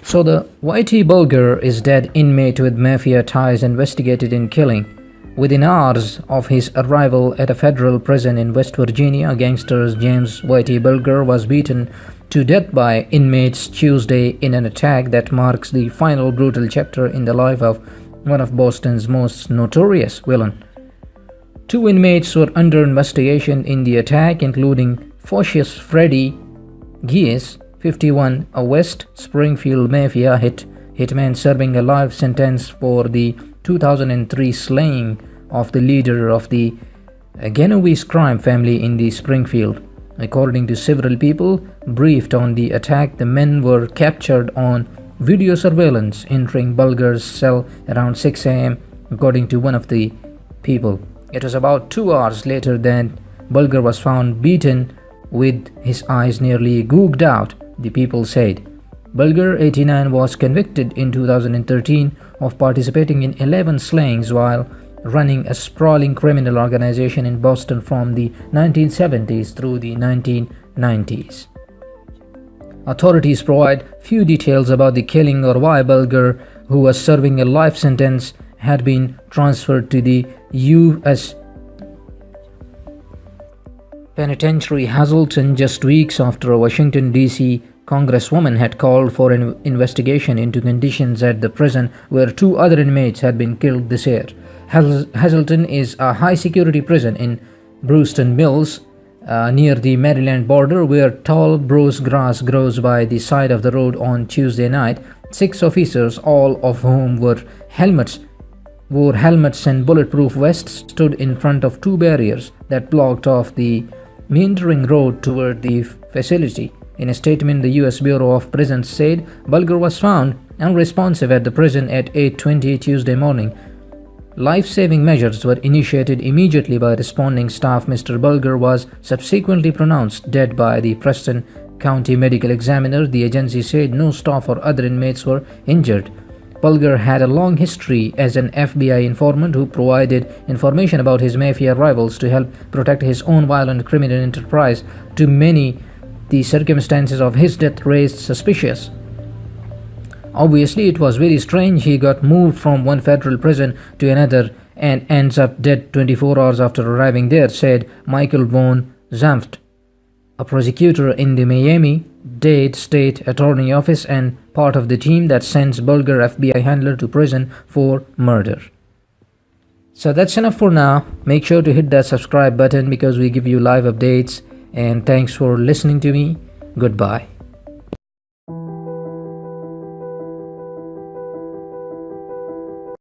So the YT Bulger is dead inmate with mafia ties investigated in killing. Within hours of his arrival at a federal prison in West Virginia, gangster James YT Bulger was beaten to death by inmates Tuesday in an attack that marks the final brutal chapter in the life of one of Boston's most notorious villains. Two inmates were under investigation in the attack, including Focius Freddie Gies, 51, a West Springfield mafia hitman serving a life sentence for the 2003 slaying of the leader of the Genovese crime family in the Springfield. According to several people briefed on the attack, the men were captured on video surveillance entering Bulger's cell around 6 a.m., according to one of the people. It was about 2 hours later that Bulger was found beaten with his eyes nearly gouged out, the people said. Bulger, 89, was convicted in 2013 of participating in 11 slayings while running a sprawling criminal organization in Boston from the 1970s through the 1990s. Authorities provide few details about the killing or why Bulger, who was serving a life sentence, had been transferred to the U.S. Penitentiary Hazleton just weeks after a Washington, D.C. Congresswoman had called for an investigation into conditions at the prison where 2 other inmates had been killed this year. Hazleton is a high-security prison in Brewston Mills, near the Maryland border, where tall spruce grass grows by the side of the road. On Tuesday night, 6 officers, all of whom wore helmets and bulletproof vests, stood in front of 2 barriers that blocked off the meandering road toward the facility. In a statement, the U.S. Bureau of Prisons said Bulger was found unresponsive at the prison at 8:20 Tuesday morning. Life-saving measures were initiated immediately by responding staff. Mr. Bulger was subsequently pronounced dead by the Preston County Medical Examiner. The agency said no staff or other inmates were injured. Bulger had a long history as an FBI informant who provided information about his mafia rivals to help protect his own violent criminal enterprise. To many, the circumstances of his death raised suspicions. Obviously, it was very strange. He got moved from one federal prison to another and ends up dead 24 hours after arriving there, said Michael von Zanft, a prosecutor in the Miami-Dade State Attorney Office and part of the team that sends Bulger FBI handler to prison for murder. So that's enough for now. Make sure to hit that subscribe button because we give you live updates. And thanks for listening to me. Goodbye.